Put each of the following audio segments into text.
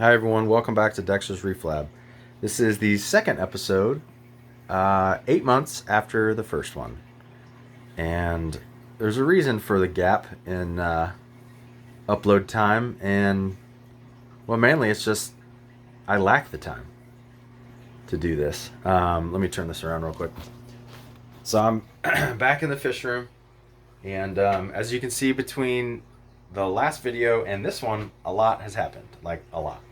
Hi everyone, welcome back to Dexter's Reef Lab. This is the second episode, 8 months after the first one. And there's a reason for the gap in upload time, and well, mainly it's just I lack the time to do this. Let me turn this around real quick. So I'm back in the fish room, and as you can see between the last video and this one, a lot has happened, like a lot.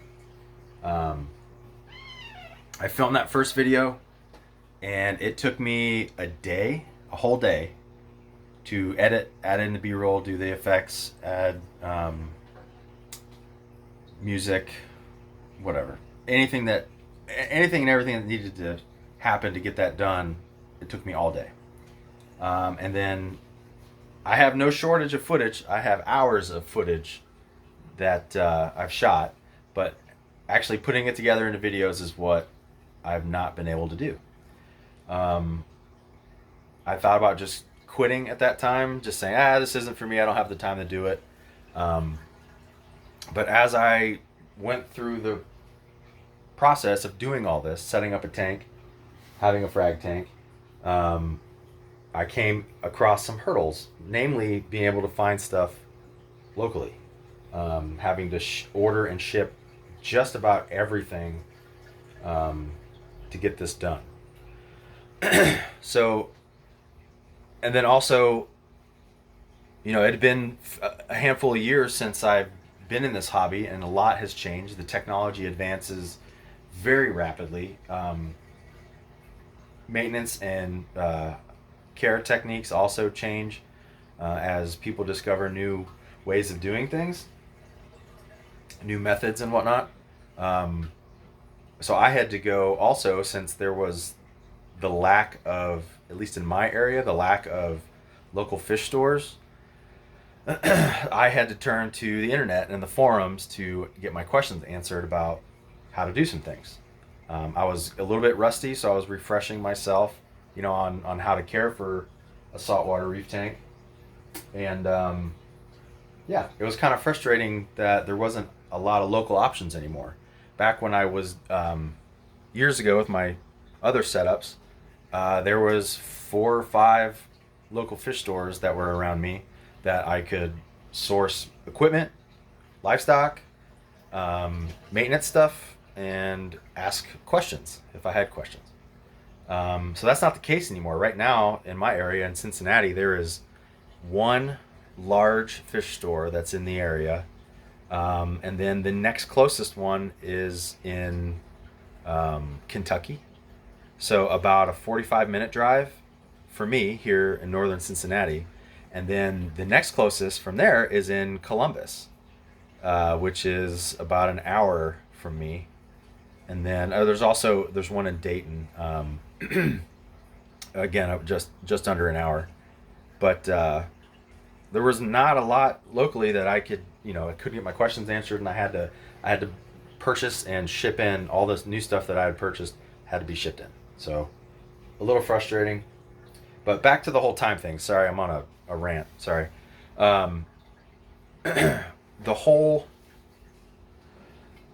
Um, I filmed that first video, and it took me a whole day, to edit, add in the B-roll, do the effects, add music, whatever, anything and everything that needed to happen to get that done. It took me all day, and then I have no shortage of footage. I have hours of footage that I've shot, but actually putting it together into videos is what I've not been able to do. I thought about just quitting at that time, just saying, this isn't for me. I don't have the time to do it. But as I went through the process of doing all this, setting up a tank, having a frag tank, I came across some hurdles, namely being able to find stuff locally, having to order and ship just about everything to get this done. So, and then also, it had been a handful of years since I've been in this hobby, and a lot has changed. The technology advances very rapidly. Maintenance and care techniques also change as people discover new ways of doing things, new methods and whatnot. So I had to go also, since there was the lack of, at least in my area, the lack of local fish stores. I had to turn to the internet and the forums to get my questions answered about how to do some things. I was a little bit rusty, so I was refreshing myself, on how to care for a saltwater reef tank. And it was kind of frustrating that there wasn't a lot of local options anymore. Back when I was years ago with my other setups, there was 4 or 5 local fish stores that were around me that I could source equipment, livestock, maintenance stuff, and ask questions if I had questions. So that's not the case anymore. Right now in my area in Cincinnati, there is one large fish store that's in the area, and then the next closest one is in Kentucky. So about a 45-minute drive for me here in northern Cincinnati. And then the next closest from there is in Columbus, which is about an hour from me. And then there's one in Dayton, again, just under an hour. But there was not a lot locally that I couldn't get my questions answered, and I had to purchase and ship in all this new stuff that I had purchased, had to be shipped in. So a little frustrating. But back to the whole time thing. Sorry, I'm on a rant. Sorry. The whole,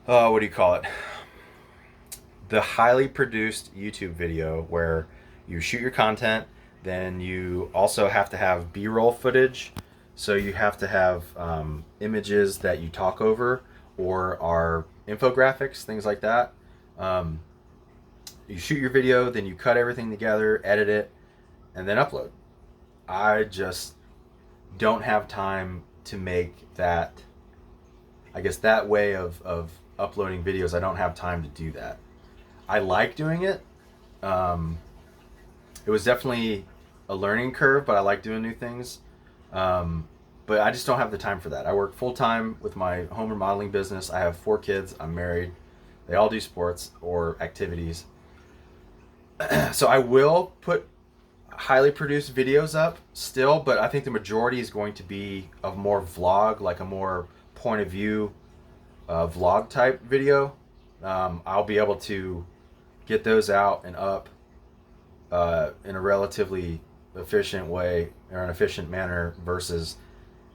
what do you call it? The highly produced YouTube video where you shoot your content, then you also have to have B-roll footage. So you have to have images that you talk over or are infographics, things like that. You shoot your video, then you cut everything together, edit it, and then upload. I just don't have time to make that, I guess, that way of uploading videos. I don't have time to do that. I like doing it. It was definitely a learning curve, but I like doing new things. But I just don't have the time for that. I work full-time with my home remodeling business. I have 4 kids. I'm married. They all do sports or activities. So I will put highly produced videos up still, but I think the majority is going to be of more vlog, like a more point of view vlog type video. I'll be able to get those out and up in a relatively efficient way, or an efficient manner, versus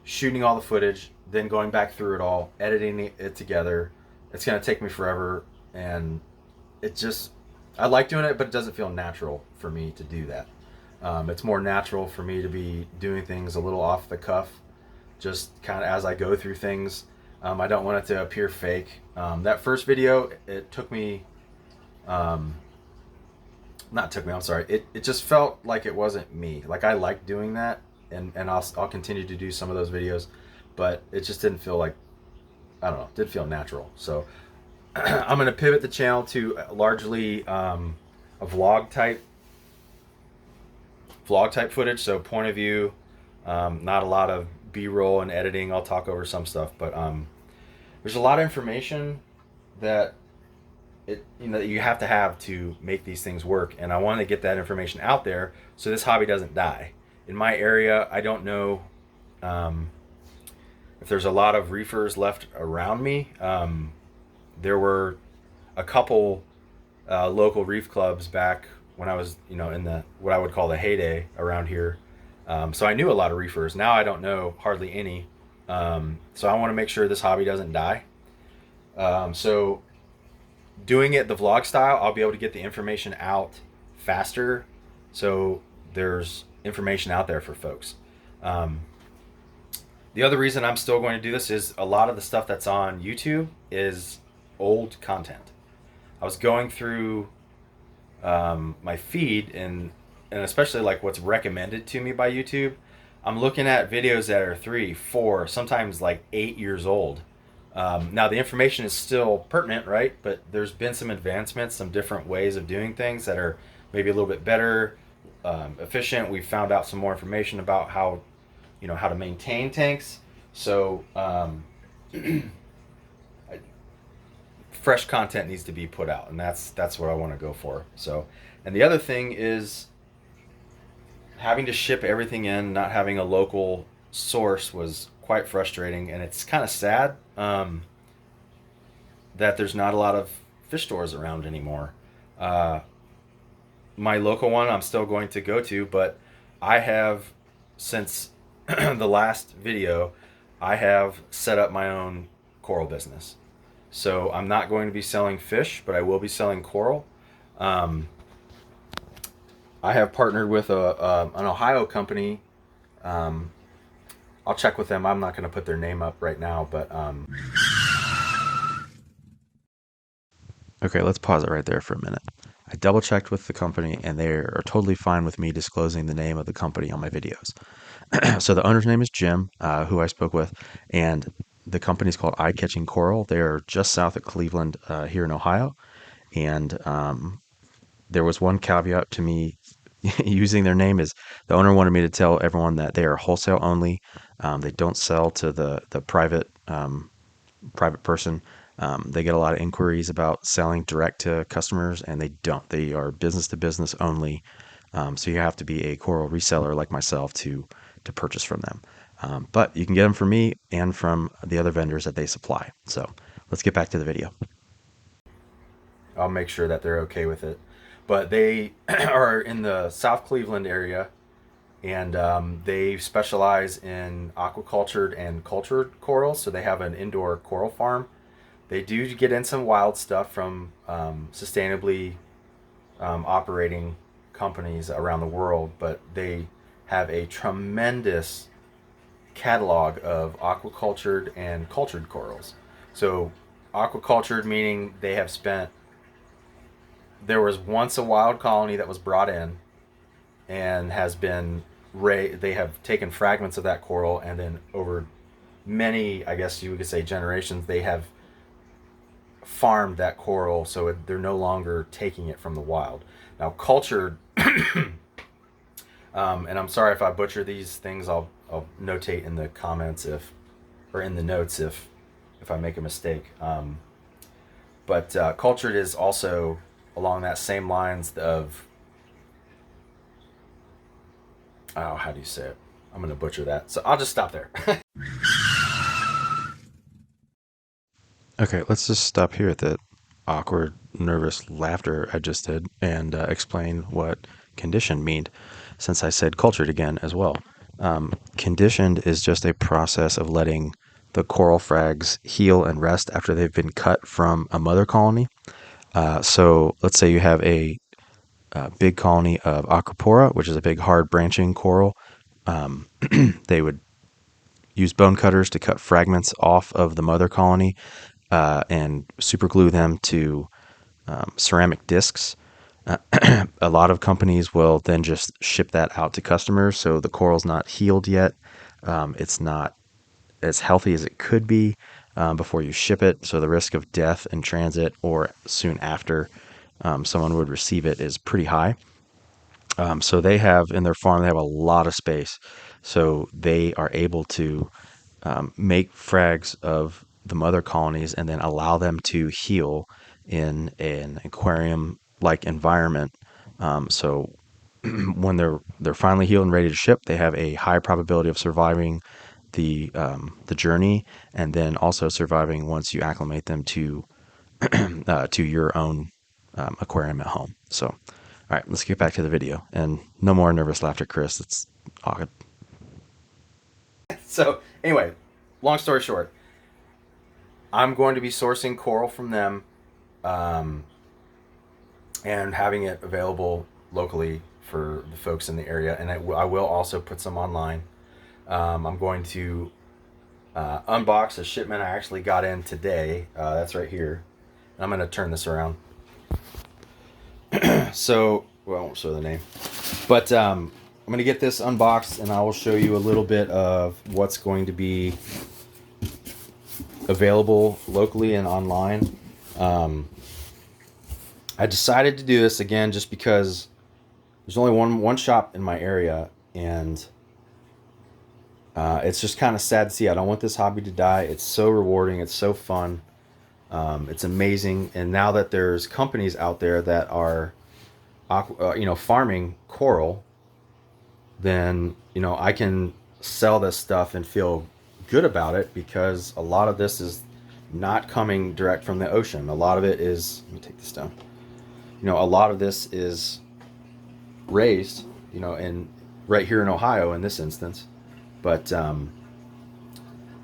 shooting all the footage, then going back through it all, editing it together, it's gonna take me forever, and it just I like doing it, but it doesn't feel natural for me to do that. It's more natural for me to be doing things a little off the cuff, just kind of as I go through things. I don't want it to appear fake. That first video, it took me, um, not took me. I'm sorry. It just felt like it wasn't me. Like I like doing that, and I'll continue to do some of those videos, but it just didn't feel like, I don't know. It didn't feel natural. So I'm going to pivot the channel to largely a vlog type footage. So point of view, not a lot of B-roll and editing. I'll talk over some stuff, but there's a lot of information that you have to make these things work, and I want to get that information out there so this hobby doesn't die. In my area, I don't know um, if there's a lot of reefers left around me. There were a couple local reef clubs back when I was, in the what I would call the heyday around here. So I knew a lot of reefers. Now I don't know hardly any. So I want to make sure this hobby doesn't die. So doing it the vlog style, I'll be able to get the information out faster. So there's information out there for folks. Um, the other reason I'm still going to do this is a lot of the stuff that's on YouTube is old content. I was going through my feed, and especially like what's recommended to me by YouTube. I'm looking at videos that are 3, 4, sometimes like 8 years old. Now the information is still pertinent, right? But there's been some advancements, some different ways of doing things that are maybe a little bit better, efficient. We found out some more information about how to maintain tanks. So fresh content needs to be put out, and that's what I want to go for. So, and the other thing is having to ship everything in, not having a local source was quite frustrating, and it's kind of sad that there's not a lot of fish stores around anymore. Uh, my local one I'm still going to go to, but I have, since the last video, I have set up my own coral business. So I'm not going to be selling fish, but I will be selling coral. Um, I have partnered with an Ohio company. Um, I'll check with them. I'm not going to put their name up right now, but okay, let's pause it right there for a minute. I double checked with the company, and they are totally fine with me disclosing the name of the company on my videos. So the owner's name is Jim, who I spoke with, and the company's called Eye Catching Coral. They're just south of Cleveland, here in Ohio, and there was one caveat to me using their name is the owner wanted me to tell everyone that they are wholesale only. They don't sell to the private person. They get a lot of inquiries about selling direct to customers, and they don't. They are business to business only. So you have to be a coral reseller like myself to purchase from them. But you can get them from me and from the other vendors that they supply. So let's get back to the video. I'll make sure that they're okay with it. But they are in the South Cleveland area, and they specialize in aquacultured and cultured corals. So they have an indoor coral farm. They do get in some wild stuff from sustainably operating companies around the world, but they have a tremendous catalog of aquacultured and cultured corals. So aquacultured meaning there was once a wild colony that was brought in and has been they have taken fragments of that coral, and then over many, I guess you could say, generations, they have farmed that coral, so they're no longer taking it from the wild. Now cultured, and I'm sorry if I butcher these things. I'll notate in the comments or in the notes if I make a mistake. But cultured is also along that same lines of, oh, how do you say it? I'm going to butcher that, so I'll just stop there. Okay, let's just stop here at the awkward, nervous laughter I just did, and explain what conditioned means, since I said cultured again as well. Conditioned is just a process of letting the coral frags heal and rest after they've been cut from a mother colony. So let's say you have a big colony of acropora, which is a big hard branching coral. They would use bone cutters to cut fragments off of the mother colony and superglue them to ceramic discs. A lot of companies will then just ship that out to customers. So the coral's not healed yet. It's not as healthy as it could be before you ship it. So the risk of death in transit or soon after someone would receive it is pretty high. So they have in their farm, they have a lot of space. So they are able to make frags of the mother colonies and then allow them to heal in an aquarium like environment. So when they're finally healed and ready to ship, they have a high probability of surviving the journey, and then also surviving once you acclimate them to your own aquarium at home. So, all right, let's get back to the video, and no more nervous laughter, Chris. It's awkward. So anyway, long story short, I'm going to be sourcing coral from them, um, and having it available locally for the folks in the area. And I will also put some online. I'm going to unbox a shipment I actually got in today. That's right here. I'm going to turn this around. So, well, I won't show the name. But I'm going to get this unboxed and I will show you a little bit of what's going to be available locally and online. I decided to do this again just because there's only one shop in my area, and it's just kind of sad to see. I don't want this hobby to die. It's so rewarding. It's so fun. It's amazing. And now that there's companies out there that are, farming coral, then I can sell this stuff and feel good about it because a lot of this is not coming direct from the ocean. A lot of it is. Let me take this down. A lot of this is raised, in right here in Ohio in this instance. But I'm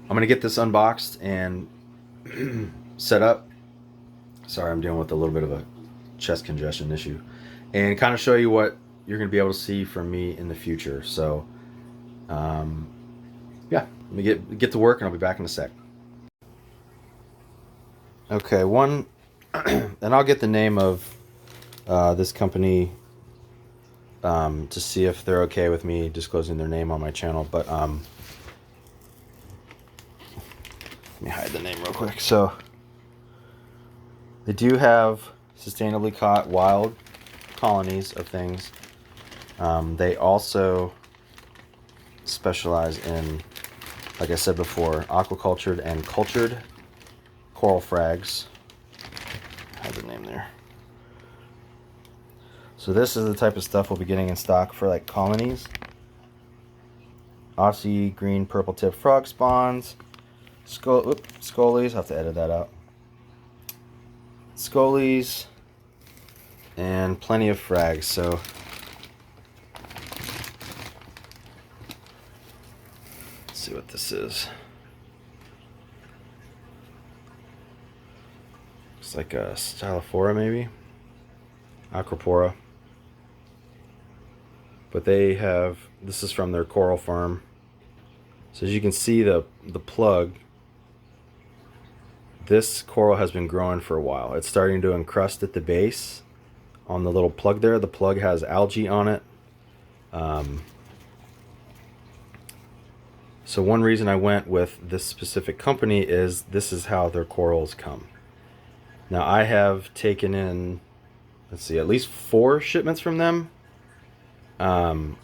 gonna get this unboxed and set up. Sorry, I'm dealing with a little bit of a chest congestion issue, and kind of show you what you're gonna be able to see from me in the future. So, yeah, let me get to work, and I'll be back in a sec. Okay, and I'll get the name of this company to see if they're okay with me disclosing their name on my channel. But let me hide the name real quick. So they do have sustainably caught wild colonies of things. They also specialize in, like I said before, aquacultured and cultured coral frags. I have the name there. So this is the type of stuff we'll be getting in stock for like colonies. Aussie green purple tip frog spawns. Scolies, I'll have to edit that out. Scolies. And plenty of frags, so let's see what this is. It's like a stylophora maybe. Acropora. But this is from their coral farm. So as you can see the plug, this coral has been growing for a while. It's starting to encrust at the base on the little plug there. The plug has algae on it. So one reason I went with this specific company is this is how their corals come. Now I have taken in, let's see, at least 4 shipments from them. There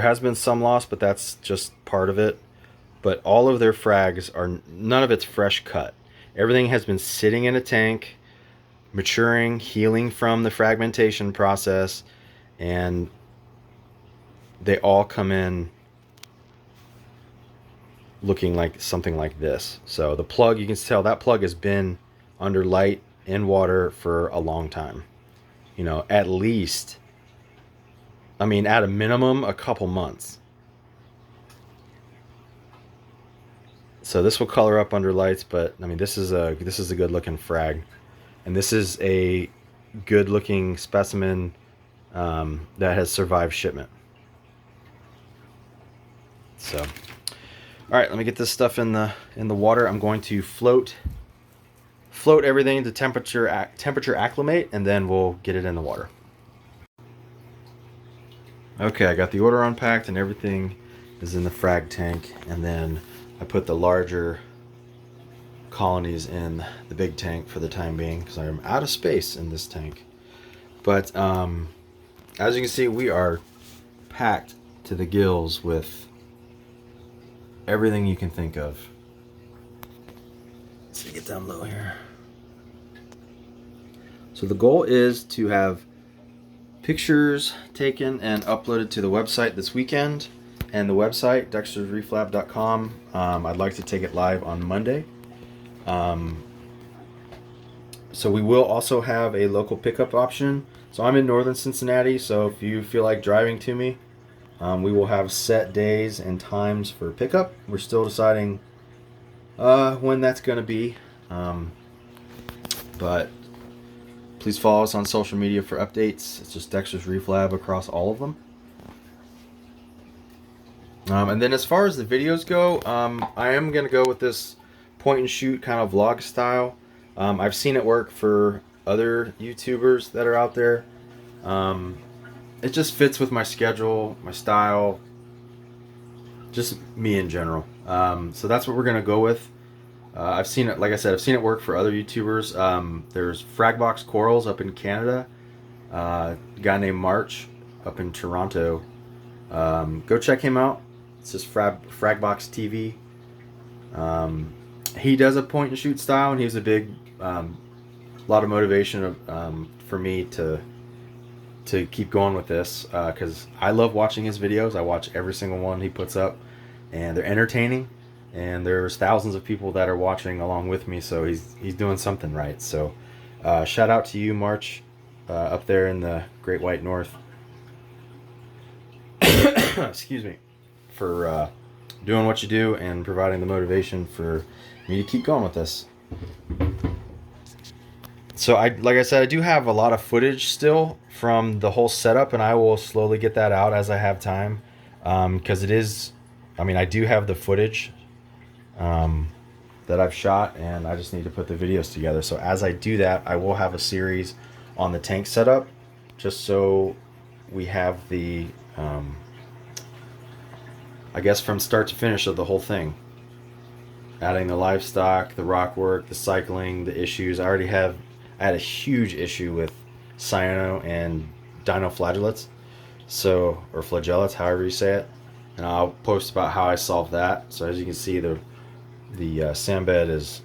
has been some loss, but that's just part of it. But all of their frags none of it's fresh cut. Everything has been sitting in a tank, maturing, healing from the fragmentation process, and they all come in looking like something like this. So the plug, you can tell that plug has been under light and water for a long time. At least, at a minimum, a couple months. So this will color up under lights, but I mean this is a good looking frag, and this is a good looking specimen that has survived shipment. So, all right, let me get this stuff in the water. I'm going to float everything to temperature acclimate, and then we'll get it in the water. Okay, I got the order unpacked and everything is in the frag tank, and then I put the larger colonies in the big tank for the time being because I'm out of space in this tank. But as you can see, we are packed to the gills with everything you can think of. Let's get down low here. So the goal is to have pictures taken and uploaded to the website this weekend, and the website dextersreeflab.com. I'd like to take it live on Monday. So we will also have a local pickup option. So I'm in northern Cincinnati, so if you feel like driving to me, we will have set days and times for pickup. We're still deciding when that's going to be, but please follow us on social media for updates. It's just Dexter's Reef Lab across all of them. And then as far as the videos go, I am going to go with this point and shoot kind of vlog style. I've seen it work for other YouTubers that are out there. It just fits with my schedule, my style, just me in general. So that's what we're going to go with. I've seen it, like I said, I've seen it work for other YouTubers. There's Fragbox Corals up in Canada. A guy named March up in Toronto. Go check him out. It's just Fragbox TV. He does a point and shoot style, and he's a big, lot of motivation for me to keep going with this, because I love watching his videos. I watch every single one he puts up, and they're entertaining. And there's thousands of people that are watching along with me, so he's doing something right. So shout out to you, March, up there in the Great White North. Excuse me, for doing what you do and providing the motivation for me to keep going with this. So like I said, I do have a lot of footage still from the whole setup, and I will slowly get that out as I have time, because I do have the footage that I've shot, and I just need to put the videos together. So as I do that, I will have a series on the tank setup, just so we have the I guess from start to finish of the whole thing, adding the livestock, the rock work, the cycling, the issues. I had a huge issue with cyano and dinoflagellates, or flagellates, however you say it, and I'll post about how I solved that. So as you can see, the sand bed is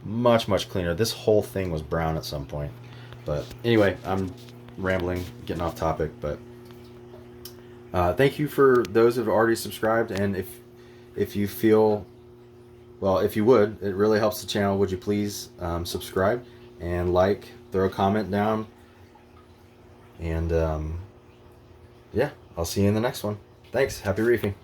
much cleaner. This whole thing was brown at some point, but anyway, I'm rambling, getting off topic. But thank you for those who have already subscribed, and if you feel, well, if you would, it really helps the channel. Would you please subscribe and throw a comment down, and yeah, I'll see you in the next one. Thanks. Happy reefing.